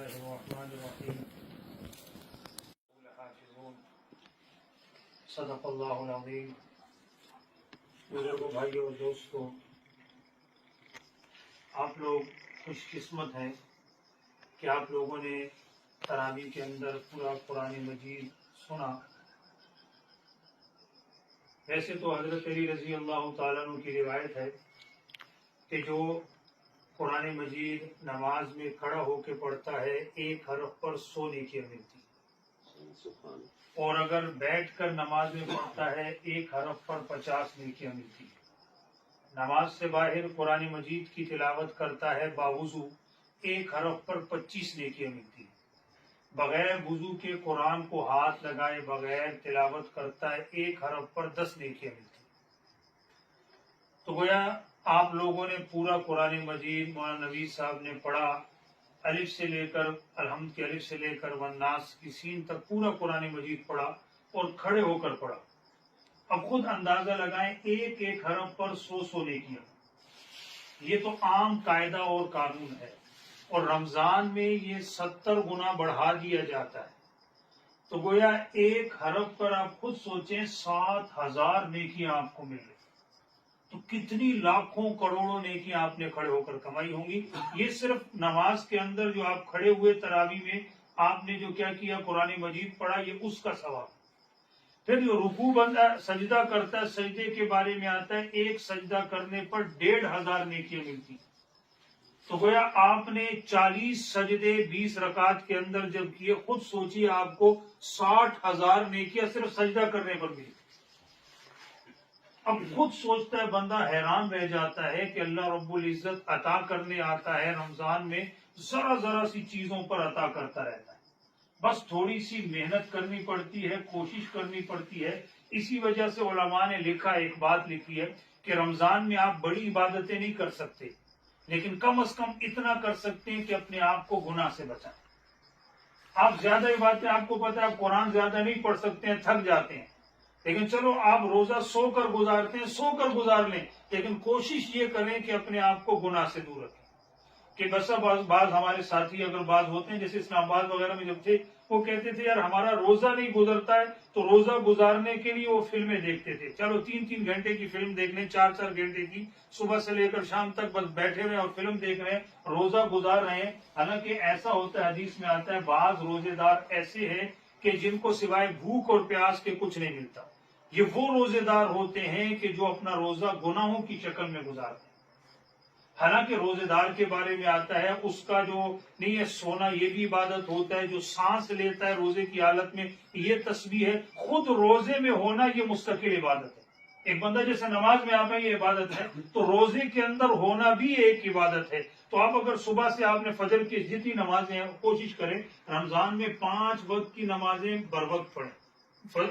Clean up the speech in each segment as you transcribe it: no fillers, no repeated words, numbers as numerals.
الرحمن الرحیم صدق اللہ العظیم۔ بزرگوں، بھائیوں اور دوستوں، آپ لوگ خوش قسمت ہیں کہ آپ لوگوں نے تراویح کے اندر پورا قرآن مجید سنا۔ ویسے تو حضرت علی رضی اللہ تعالیٰ عنہ کی روایت ہے کہ جو قرآن مجید نماز میں کھڑا ہو کے پڑھتا ہے 1 حرف پر 100 نیکیاں ملتی، اور اگر بیٹھ کر نماز میں پڑھتا ہے 1 حرف پر 50 نیکیاں ملتی۔ نماز سے باہر قرآن مجید کی تلاوت کرتا ہے باوضو 1 حرف پر 25 نیکیاں ملتی۔ بغیر وضو کے قرآن کو ہاتھ لگائے بغیر تلاوت کرتا ہے 1 حرف پر 10 نیکیاں ملتی۔ تو گویا آپ لوگوں نے پورا قرآن مجید مولانا نوید صاحب نے پڑھا، الف سے لے کر الحمد کی الف سے لے کر والناس کی سین تک پورا قرآن مجید پڑھا اور کھڑے ہو کر پڑھا۔ اب خود اندازہ لگائیں 1 حرف پر 100 نیکیاں، یہ تو عام قاعدہ اور قانون ہے، اور رمضان میں یہ 70 گنا بڑھا دیا جاتا ہے۔ تو گویا 1 حرف پر آپ خود سوچیں 7,000 نیکیاں آپ کو مل رہی، تو کتنی لاکھوں کروڑوں نیکیاں آپ نے کھڑے ہو کر کمائی ہوں گی۔ یہ صرف نماز کے اندر جو آپ کھڑے ہوئے تراویح میں آپ نے جو کیا کیا، قرآن مجید پڑھا، یہ اس کا ثواب۔ پھر جو رکوع بندہ سجدہ کرتا ہے، سجدے کے بارے میں آتا ہے 1 سجدہ کرنے پر 1,500 نیکیاں ملتی۔ تو گویا آپ نے 40 سجدے 20 رکعت کے اندر جب کیے، خود سوچیے آپ کو 60,000 نیکیاں صرف سجدہ کرنے پر ملی۔ اب خود سوچتا ہے بندہ، حیران رہ جاتا ہے کہ اللہ رب العزت عطا کرنے آتا ہے رمضان میں، ذرا ذرا سی چیزوں پر عطا کرتا رہتا ہے، بس تھوڑی سی محنت کرنی پڑتی ہے، کوشش کرنی پڑتی ہے۔ اسی وجہ سے علماء نے لکھا، ایک بات لکھی ہے کہ رمضان میں آپ بڑی عبادتیں نہیں کر سکتے، لیکن کم از کم اتنا کر سکتے ہیں کہ اپنے آپ کو گناہ سے بچائیں۔ آپ زیادہ عبادتیں، آپ کو پتہ ہے آپ قرآن زیادہ نہیں پڑھ سکتے ہیں، تھک جاتے ہیں، لیکن چلو آپ روزہ سو کر گزارتے ہیں، سو کر گزار لیں، لیکن کوشش یہ کریں کہ اپنے آپ کو گناہ سے دور رکھیں۔ کہ بس بعض ہمارے ساتھی اگر بعض ہوتے ہیں، جیسے اسلام آباد وغیرہ میں جب تھے، وہ کہتے تھے یار ہمارا روزہ نہیں گزرتا ہے، تو روزہ گزارنے کے لیے وہ فلمیں دیکھتے تھے۔ چلو 3 گھنٹے کی فلم دیکھ لیں، 4 گھنٹے کی، صبح سے لے کر شام تک بس بیٹھے رہے اور فلم دیکھ رہے ہیں، روزہ گزار رہے ہیں۔ حالانکہ ایسا ہوتا ہے، حدیث میں آتا ہے بعض روزے دار ایسے ہیں کہ جن کو سوائے بھوک اور پیاس کے کچھ نہیں ملتا۔ یہ وہ روزے دار ہوتے ہیں کہ جو اپنا روزہ گناہوں کی شکل میں گزارتے ہیں۔ حالانکہ روزے دار کے بارے میں آتا ہے، اس کا جو نہیں ہے سونا یہ بھی عبادت ہوتا ہے، جو سانس لیتا ہے روزے کی حالت میں یہ تسبیح ہے، خود روزے میں ہونا یہ مستقل عبادت ہے۔ ایک بندہ جیسے نماز میں آپ ہے یہ عبادت ہے، تو روزے کے اندر ہونا بھی ایک عبادت ہے۔ تو آپ اگر صبح سے آپ نے فجر کی جتنی نمازیں کوشش کریں رمضان میں 5 وقت کی نمازیں بر وقت پڑھیں،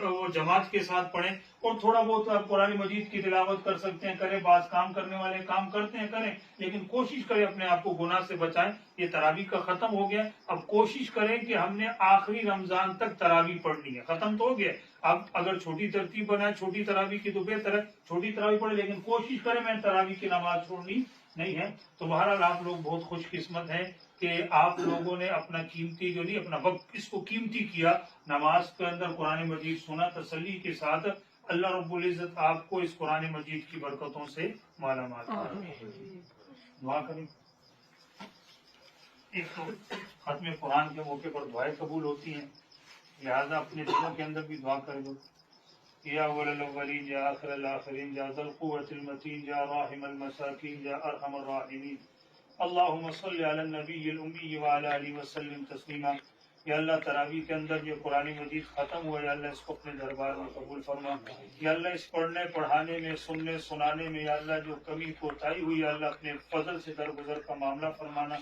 وہ جماعت کے ساتھ پڑھیں، اور تھوڑا بہت آپ قرآن مجید کی تلاوت کر سکتے ہیں کریں، بعض کام کرنے والے کام کرتے ہیں کریں، لیکن کوشش کریں اپنے آپ کو گناہ سے بچائیں۔ یہ تراویح کا ختم ہو گیا، اب کوشش کریں کہ ہم نے آخری رمضان تک تراویح پڑھنی ہے، ختم تو ہو گیا۔ اب اگر چھوٹی ترتیب بنائے چھوٹی تراویح کی تو بہتر ہے، چھوٹی تراویح پڑھے، لیکن کوشش کریں میں تراویح کی نماز چھوڑنی نہیں ہے۔ تو بہرحال آپ لوگ بہت خوش قسمت ہیں کہ آپ لوگوں نے اپنا قیمتی جو نہیں اپنا وقت اس کو قیمتی کیا، نماز کے اندر قرآن مجید سنا تسلی کے ساتھ۔ اللہ رب العزت آپ کو اس قرآن مجید کی برکتوں سے مالا مال کرے۔ دعا کریں۔ ایک تو ختم قرآن کے موقع پر دعائیں قبول ہوتی ہیں، لہذا اپنے دلوں کے اندر بھی دعا کر دو۔ یا اول الاولین یا آخر الاخرین یا ذا القوة المتین یا راحم المساکین یا ارحم الراحمین، اللہم صلی علی النبی الامی وعلی آلہ وسلم تسلیما۔ یا اللہ تراویح کے اندر جو قرآن مجید ختم ہوا، یا اللہ اس کو اپنے دربار میں قبول فرما۔ یا اللہ اس پڑھنے پڑھانے میں سننے سنانے میں یا اللہ جو کمی کوتاہی ہوئی، یا اللہ اپنے فضل سے درگزر کا معاملہ فرمانا۔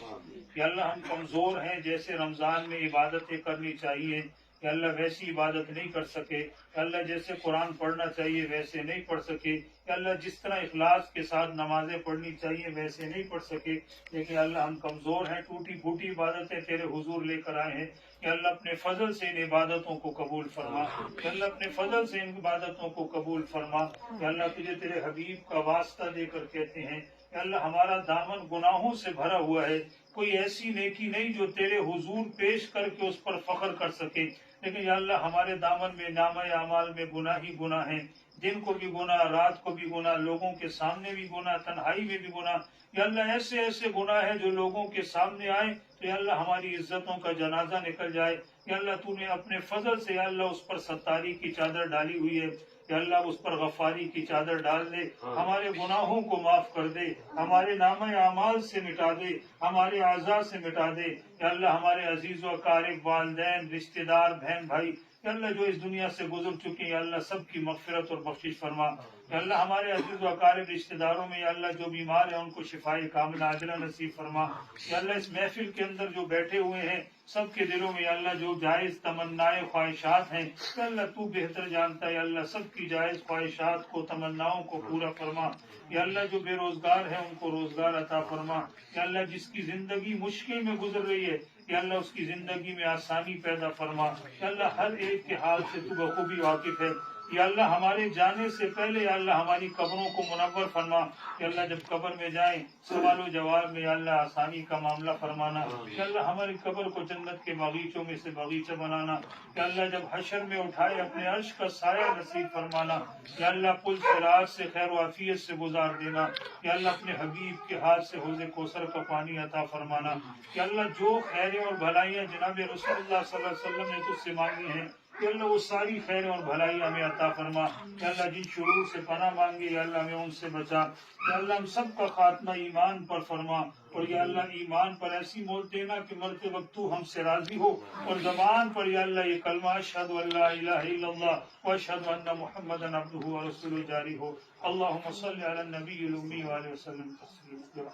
یا اللہ ہم کمزور ہیں، جیسے رمضان میں عبادتیں کرنی چاہیے یا اللہ ویسی عبادت نہیں کر سکے، یا اللہ جیسے قرآن پڑھنا چاہیے ویسے نہیں پڑھ سکے، یا اللہ جس طرح اخلاص کے ساتھ نمازیں پڑھنی چاہیے ویسے نہیں پڑھ سکے، لیکن اللہ ہم کمزور ہیں، ٹوٹی پھوٹی عبادتیں تیرے حضور لے کر آئے ہیں۔ یا اللہ اپنے فضل سے ان عبادتوں کو قبول فرما، یا اللہ اپنے فضل سے ان عبادتوں کو قبول فرما۔ یا اللہ تجھے تیرے حبیب کا واسطہ دے کر کہتے ہیں کہ اللہ ہمارا دامن گناہوں سے بھرا ہوا ہے، کوئی ایسی نیکی نہیں جو تیرے حضور پیش کر کے اس پر فخر کر سکے، لیکن یا اللہ ہمارے دامن میں نامہ اعمال میں گناہ ہی گناہ ہیں، دن کو بھی گناہ، رات کو بھی گناہ، لوگوں کے سامنے بھی گناہ، تنہائی میں بھی گناہ، یا اللہ ایسے ایسے گناہ ہیں جو لوگوں کے سامنے آئے تو یا اللہ ہماری عزتوں کا جنازہ نکل جائے، یا اللہ تو نے اپنے فضل سے یا اللہ اس پر ستاری کی چادر ڈالی ہوئی ہے، یا اللہ اس پر غفاری کی چادر ڈال دے، ہمارے گناہوں کو معاف کر دے، ہمارے نامہ اعمال سے مٹا دے، ہمارے اعضاء سے مٹا دے، یا اللہ ہمارے عزیز و اقارب، والدین، رشتہ دار، بہن بھائی، یا اللہ جو اس دنیا سے گزر چکے ہیں یا اللہ سب کی مغفرت اور بخشش فرما، یا اللہ ہمارے عزیز و اقارب رشتہ داروں میں یا اللہ جو بیمار ہیں ان کو شفائے کاملہ عاجلہ نصیب فرما، یا اللہ اس محفل کے اندر جو بیٹھے ہوئے ہیں سب کے دلوں میں یا اللہ جو جائز تمنائیں خواہشات ہیں یا اللہ تو بہتر جانتا ہے، یا اللہ سب کی جائز خواہشات کو، تمناؤں کو پورا فرما، یا اللہ جو بے روزگار ہیں ان کو روزگار عطا فرما، یا اللہ جس کی زندگی مشکل میں گزر رہی ہے یا اللہ اس کی زندگی میں آسانی پیدا فرما، یا اللہ ہر ایک کے حال سے تو بخوبی واقف ہے، یا اللہ ہمارے جانے سے پہلے یا اللہ ہماری قبروں کو منور فرما، یا اللہ جب قبر میں جائیں سوال و جواب میں یا اللہ آسانی کا معاملہ فرمانا، یا اللہ ہماری قبر کو جنت کے باغیچوں میں سے باغیچہ بنانا، یا اللہ جب حشر میں اٹھائے اپنے عرش کا سایہ نصیب فرمانا، یا اللہ پل صراط سے خیر و عافیت سے گزار دینا، یا اللہ اپنے حبیب کے ہاتھ سے حوض کوثر کا پانی عطا فرمانا، یا اللہ جو خیریں اور بھلائیاں جناب رسول اللہ صلی اللہ علیہ وسلم نے تجھ سے مانگی ہیں یا اللہ وہ ساری خیریں اور بھلائی ہمیں عطا فرما، یا اللہ جن شرور سے پناہ مانگے یا اللہ ہمیں ان سے بچا، یا اللہ ہم سب کا خاتمہ ایمان پر فرما، اور یا اللہ ایمان پر ایسی موت دینا کہ مرتے وقت تو ہم سے راضی ہو، اور زبان پر یا اللہ یہ کلمہ اشہد ان لا الہ الا اللہ واشہد ان محمدا عبدہ ورسولہ جاری ہو۔ اللہم صل علی النبی الامی وآلہ وسلم تسلیما۔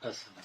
السلام